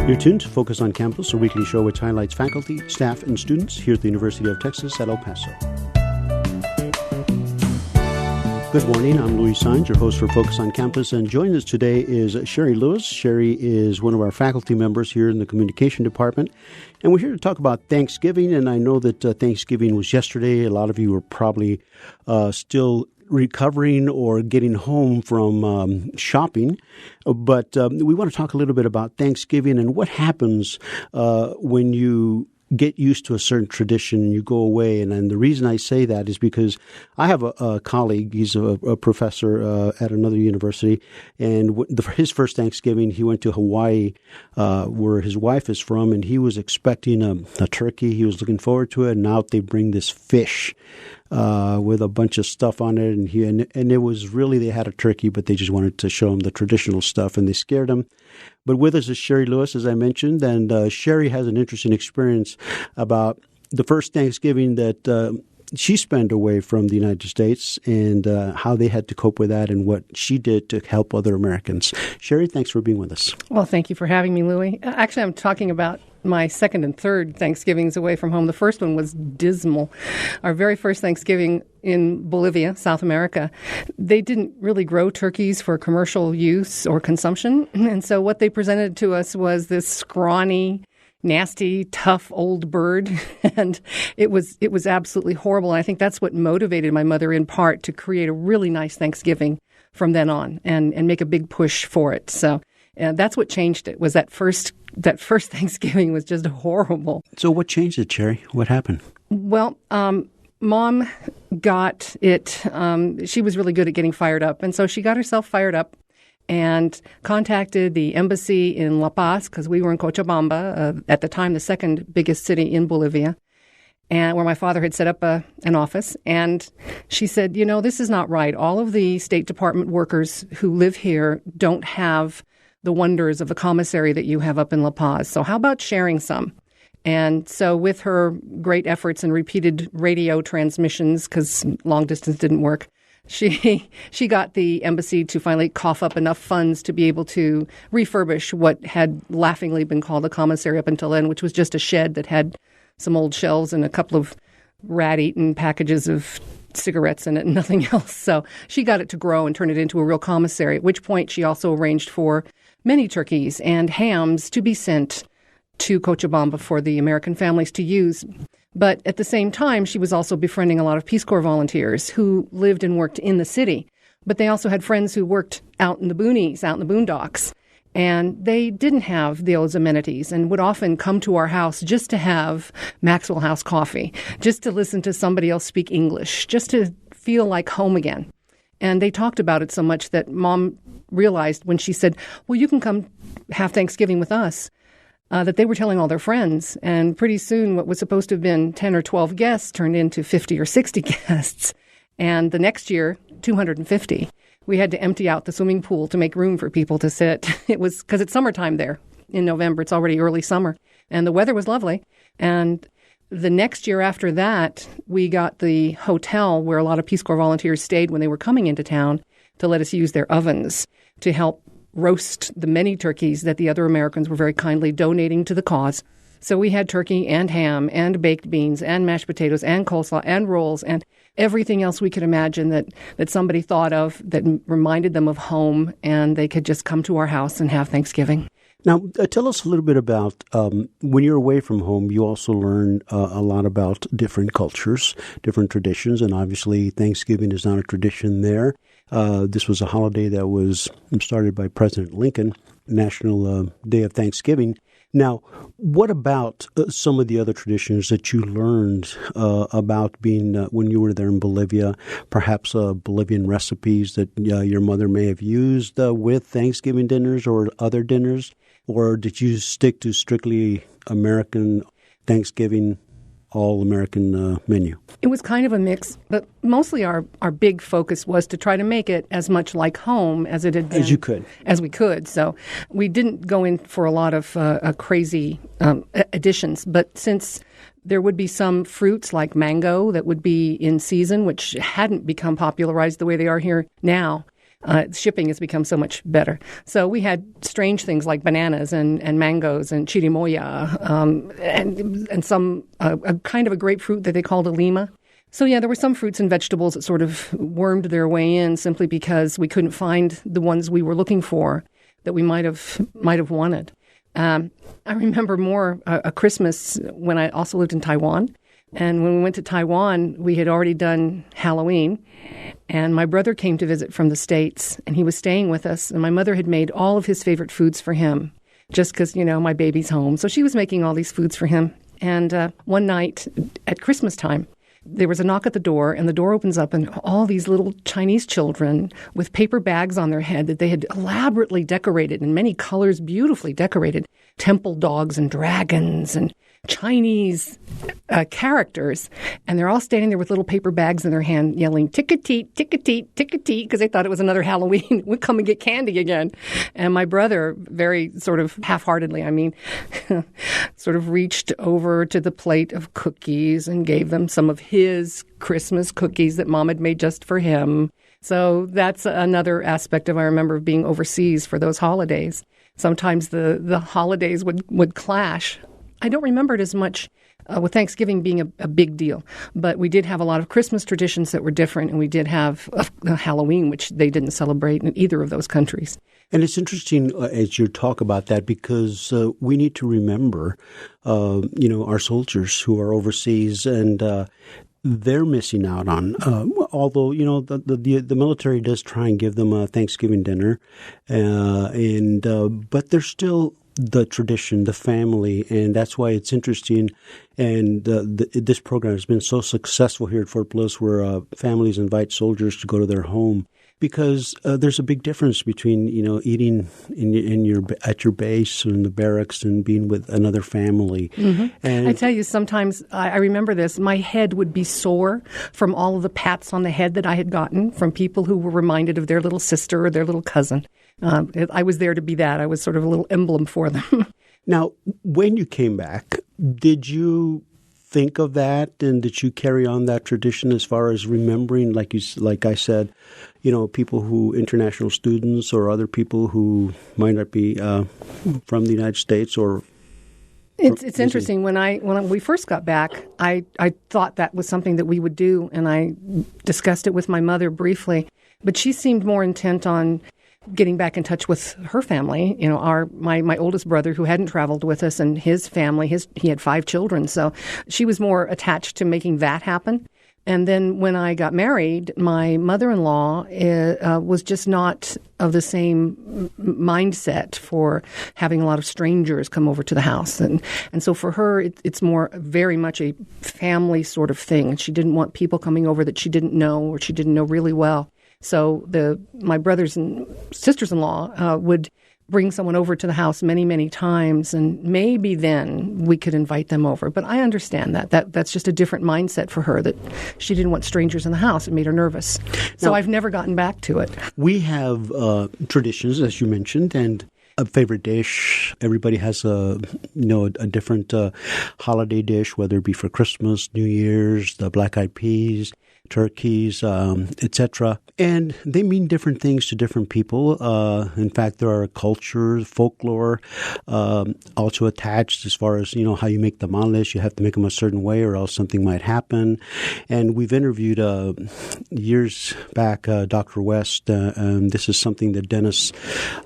You're tuned to Focus on Campus, a weekly show which highlights faculty, staff, and students here at the University of Texas at El Paso. Good morning. I'm Louie Saenz, your host for Focus on Campus, and joining us today is Sherry Lewis. Sherry is one of our faculty members here in the Communication Department, and we're here to talk about Thanksgiving, and I know that Thanksgiving was yesterday. A lot of you were probably still recovering or getting home from shopping, but we want to talk a little bit about Thanksgiving and what happens when you get used to a certain tradition and you go away. And the reason I say that is because I have a colleague, he's a professor at another university, and his first Thanksgiving, he went to Hawaii, where his wife is from, and he was expecting a turkey. He was looking forward to it, and out they bring this fish with a bunch of stuff on it, and it was really, they had a turkey, but they just wanted to show him the traditional stuff, and they scared him. But with us is Sherry Lewis, as I mentioned, and Sherry has an interesting experience about the first Thanksgiving that she spent away from the United States and how they had to cope with that and what she did to help other Americans. Sherry, thanks for being with us. Well, thank you for having me, Louie. Actually, I'm talking about my second and third Thanksgivings away from home. The first one was dismal. Our very first Thanksgiving in Bolivia, South America, they didn't really grow turkeys for commercial use or consumption. And so what they presented to us was this scrawny, nasty, tough old bird. And it was absolutely horrible. And I think that's what motivated my mother in part to create a really nice Thanksgiving from then on and make a big push for it. So that's what changed it, was that first Thanksgiving was just horrible. So what changed it, Sherry? What happened? Well, Mom got it. She was really good at getting fired up. And so she got herself fired up and contacted the embassy in La Paz, because we were in Cochabamba, at the time the second biggest city in Bolivia, and where my father had set up an office. And she said, this is not right. All of the State Department workers who live here don't have the wonders of the commissary that you have up in La Paz. So how about sharing some? And so with her great efforts and repeated radio transmissions, because long distance didn't work, she got the embassy to finally cough up enough funds to be able to refurbish what had laughingly been called a commissary up until then, which was just a shed that had some old shelves and a couple of rat-eaten packages of cigarettes in it and nothing else. So she got it to grow and turn it into a real commissary, at which point she also arranged for many turkeys and hams to be sent to Cochabamba for the American families to use. But at the same time, she was also befriending a lot of Peace Corps volunteers who lived and worked in the city. But they also had friends who worked out in the boonies, out in the boondocks. And they didn't have those amenities and would often come to our house just to have Maxwell House coffee, just to listen to somebody else speak English, just to feel like home again. And they talked about it so much that Mom realized when she said, well, you can come have Thanksgiving with us, that they were telling all their friends. And pretty soon what was supposed to have been 10 or 12 guests turned into 50 or 60 guests. And the next year, 250. We had to empty out the swimming pool to make room for people to sit. It was because it's summertime there in November. It's already early summer. And the weather was lovely. And the next year after that, we got the hotel where a lot of Peace Corps volunteers stayed when they were coming into town to let us use their ovens to help roast the many turkeys that the other Americans were very kindly donating to the cause. So we had turkey and ham and baked beans and mashed potatoes and coleslaw and rolls and everything else we could imagine that somebody thought of that reminded them of home, and they could just come to our house and have Thanksgiving. Now, tell us a little bit about when you're away from home, you also learn a lot about different cultures, different traditions, and obviously Thanksgiving is not a tradition there. This was a holiday that was started by President Lincoln, National Day of Thanksgiving. Now, what about some of the other traditions that you learned about being when you were there in Bolivia, perhaps Bolivian recipes that your mother may have used with Thanksgiving dinners or other dinners? Or did you stick to strictly American Thanksgiving, all-American menu? It was kind of a mix, but mostly our big focus was to try to make it as much like home as it had been. As you could. As we could. So we didn't go in for a lot of crazy additions, but since there would be some fruits like mango that would be in season, which hadn't become popularized the way they are here now, Shipping has become so much better. So we had strange things like bananas and mangoes and chirimoya and some a kind of a grapefruit that they called a lima. So yeah, there were some fruits and vegetables that sort of wormed their way in simply because we couldn't find the ones we were looking for that we might have wanted. I remember more a Christmas when I also lived in Taiwan. And when we went to Taiwan, we had already done Halloween. And my brother came to visit from the States, and he was staying with us. And my mother had made all of his favorite foods for him, just because, my baby's home. So she was making all these foods for him. And one night at Christmas time, there was a knock at the door, and the door opens up, and all these little Chinese children with paper bags on their head that they had elaborately decorated in many colors, beautifully decorated, temple dogs and dragons and Chinese characters, and they're all standing there with little paper bags in their hand yelling, tick-a-teet, tick-a-teet, tick-a-teet, because they thought it was another Halloween. We'd come and get candy again. And my brother, very sort of half-heartedly, sort of reached over to the plate of cookies and gave them some of his Christmas cookies that Mom had made just for him. So that's another aspect of I remember being overseas for those holidays. Sometimes the holidays would clash. I don't remember it as much with Thanksgiving being a big deal, but we did have a lot of Christmas traditions that were different, and we did have a Halloween, which they didn't celebrate in either of those countries. And it's interesting as you talk about that because we need to remember, our soldiers who are overseas and they're missing out on. Although the military does try and give them a Thanksgiving dinner, but there's still the tradition, the family, and that's why it's interesting. And this program has been so successful here at Fort Bliss, where families invite soldiers to go to their home, because there's a big difference between eating at your base or in the barracks and being with another family. Mm-hmm. And I tell you, sometimes I remember this. My head would be sore from all of the pats on the head that I had gotten from people who were reminded of their little sister or their little cousin. I was there to be that. I was sort of a little emblem for them. Now, when you came back, did you think of that, and did you carry on that tradition as far as remembering, like I said, people international students or other people who might not be from the United States or? It's interesting. When we first got back, I thought that was something that we would do, and I discussed it with my mother briefly, but she seemed more intent on getting back in touch with her family. My oldest brother, who hadn't traveled with us, and his family, he had 5 children, so she was more attached to making that happen. And then when I got married, my mother-in-law was just not of the same mindset for having a lot of strangers come over to the house. And so for her, it's more very much a family sort of thing. And she didn't want people coming over that she didn't know or she didn't know really well. So my brothers and sisters-in-law would bring someone over to the house many, many times, and maybe then we could invite them over. But I understand that's just a different mindset for her, that she didn't want strangers in the house. It made her nervous. So I've never gotten back to it. We have traditions, as you mentioned, and a favorite dish. Everybody has a different holiday dish, whether it be for Christmas, New Year's, the black-eyed peas, turkeys, etc. And they mean different things to different people. In fact, there are cultures, folklore also attached as far as, how you make tamales. You have to make them a certain way or else something might happen. And we've interviewed years back Dr. West, and this is something that Dennis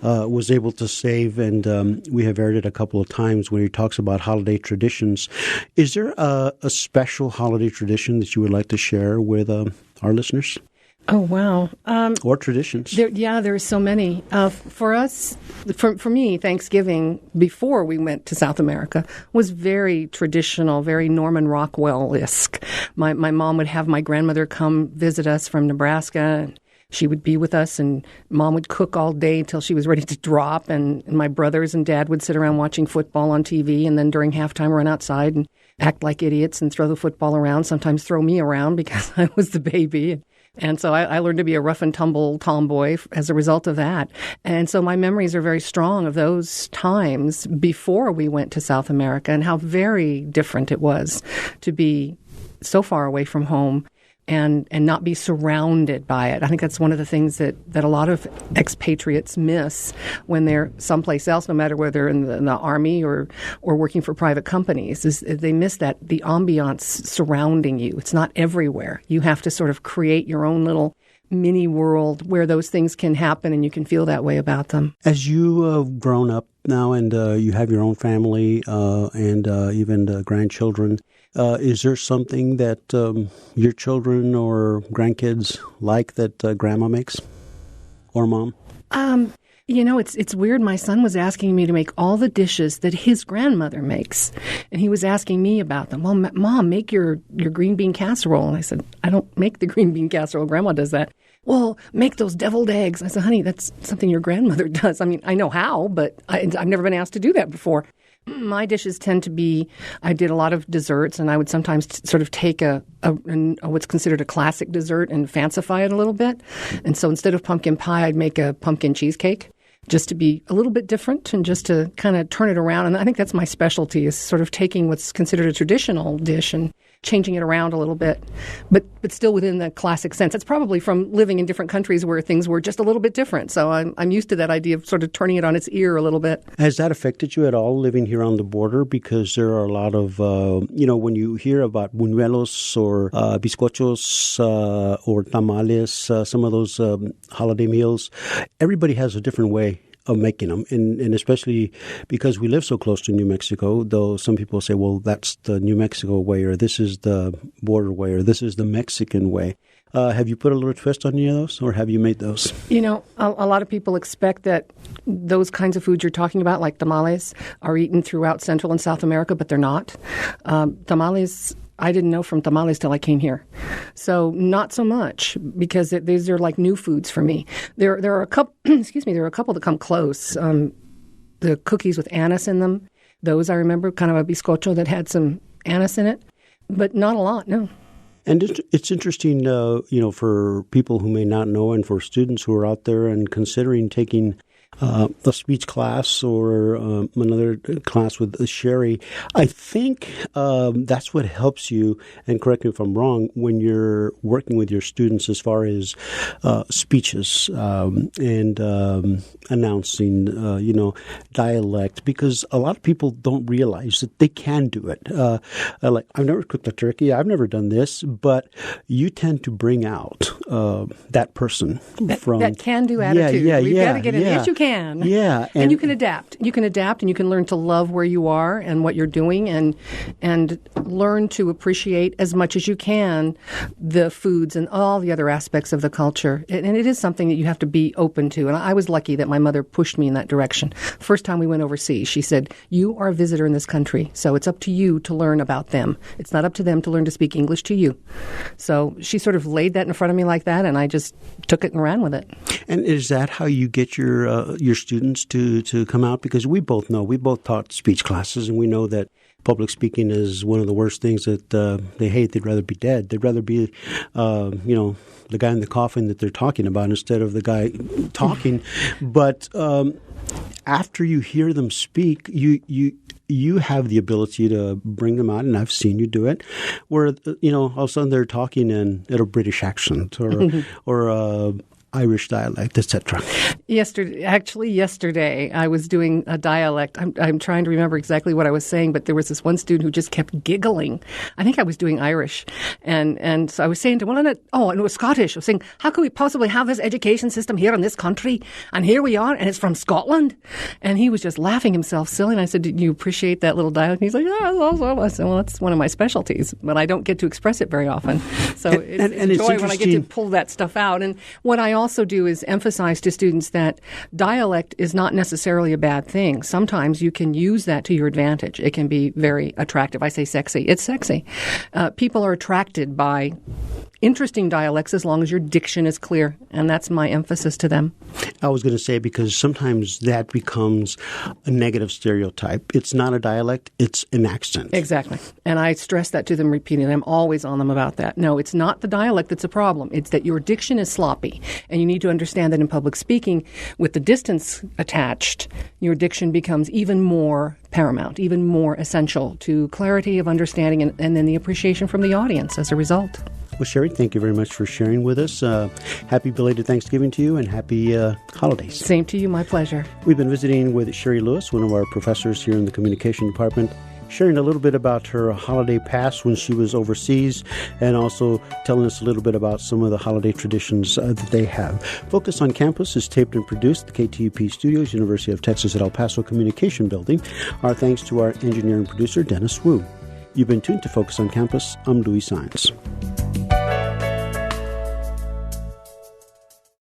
was able to save, and we have aired it a couple of times when he talks about holiday traditions. Is there a special holiday tradition that you would like to share with our listeners? Oh, wow. Or traditions. There are so many. For us, for me, Thanksgiving, before we went to South America, was very traditional, very Norman Rockwell-esque. My mom would have my grandmother come visit us from Nebraska. She would be with us, and Mom would cook all day until she was ready to drop, and my brothers and Dad would sit around watching football on TV, and then during halftime run outside and act like idiots and throw the football around, sometimes throw me around because I was the baby. And so I learned to be a rough and tumble tomboy as a result of that. And so my memories are very strong of those times before we went to South America and how very different it was to be so far away from home. and not be surrounded by it. I think that's one of the things that a lot of expatriates miss when they're someplace else, no matter whether in the army or working for private companies, is they miss that, the ambiance surrounding you. It's not everywhere. You have to sort of create your own little mini world where those things can happen and you can feel that way about them. As you have grown up now and you have your own family and even grandchildren, is there something that your children or grandkids like that grandma makes or mom? It's weird. My son was asking me to make all the dishes that his grandmother makes. And he was asking me about them. Well, Mom, make your green bean casserole. And I said, I don't make the green bean casserole. Grandma does that. Well, make those deviled eggs. I said, honey, that's something your grandmother does. I mean, I know how, but I've never been asked to do that before. My dishes tend to be, I did a lot of desserts, and I would sometimes sort of take a what's considered a classic dessert and fancify it a little bit. And so instead of pumpkin pie, I'd make a pumpkin cheesecake, just to be a little bit different and just to kind of turn it around. And I think that's my specialty, is sort of taking what's considered a traditional dish and changing it around a little bit, but still within the classic sense. It's probably from living in different countries where things were just a little bit different. So I'm used to that idea of sort of turning it on its ear a little bit. Has that affected you at all living here on the border? Because there are a lot of, when you hear about buñuelos or bizcochos or tamales, some of those holiday meals, everybody has a different way of making them, and especially because we live so close to New Mexico, though some people say, well, that's the New Mexico way, or this is the border way, or this is the Mexican way. Have you put a little twist on any of those, or have you made those? A lot of people expect that those kinds of foods you're talking about, like tamales, are eaten throughout Central and South America, but they're not. Tamales, I didn't know from tamales till I came here. So not so much, because these are like new foods for me. There are a couple, there are a couple that come close. The cookies with anise in them, those I remember, kind of a bizcocho that had some anise in it, but not a lot, no. And it's interesting, for people who may not know, and for students who are out there and considering taking a speech class or another class with Sherry. I think that's what helps you, and correct me if I'm wrong, when you're working with your students as far as speeches and announcing, dialect, because a lot of people don't realize that they can do it. Like, I've never cooked a turkey. I've never done this, but you tend to bring out that person that can-do attitude. We've got to get in. Yes, you can. Yeah. And you can adapt. You can adapt, and you can learn to love where you are and what you're doing, and learn to appreciate as much as you can the foods and all the other aspects of the culture. And it is something that you have to be open to. And I was lucky that my mother pushed me in that direction. First time we went overseas, she said, you are a visitor in this country, so it's up to you to learn about them. It's not up to them to learn to speak English to you. So she sort of laid that in front of me like that, and I just took it and ran with it. And is that how you get your students to come out? Because we both taught speech classes, and we know that public speaking is one of the worst things that they hate. They'd rather be dead. They'd rather be, the guy in the coffin that they're talking about instead of the guy talking. But after you hear them speak, you have the ability to bring them out, and I've seen you do it, where, all of a sudden they're talking in a British accent or Irish dialect, etc. Yesterday, I was doing a dialect. I'm trying to remember exactly what I was saying, but there was this one student who just kept giggling. I think I was doing Irish. And so I was saying to him, and it was Scottish. I was saying, how could we possibly have this education system here in this country? And here we are, and it's from Scotland. And he was just laughing himself silly. And I said, do you appreciate that little dialect? And he's like, yeah. I said, well, that's one of my specialties, but I don't get to express it very often. So it's joy when I get to pull that stuff out. And what I also do is emphasize to students that dialect is not necessarily a bad thing. Sometimes you can use that to your advantage. It can be very attractive. I say sexy. It's sexy. People are attracted by interesting dialects as long as your diction is clear, and that's my emphasis to them. I was going to say, because sometimes that becomes a negative stereotype. It's not a dialect, it's an accent. Exactly. And I stress that to them repeatedly. I'm always on them about that. No, it's not the dialect that's a problem. It's that your diction is sloppy, and you need to understand that in public speaking, with the distance attached, your diction becomes even more paramount, even more essential to clarity of understanding and then the appreciation from the audience as a result. Well, Sherry, thank you very much for sharing with us. Happy belated Thanksgiving to you and happy holidays. Same to you. My pleasure. We've been visiting with Sherry Lewis, one of our professors here in the communication department, sharing a little bit about her holiday past when she was overseas and also telling us a little bit about some of the holiday traditions that they have. Focus on Campus is taped and produced at the KTEP Studios, University of Texas at El Paso Communication Building. Our thanks to our engineer and producer, Dennis Wu. You've been tuned to Focus on Campus. I'm Louie Saenz.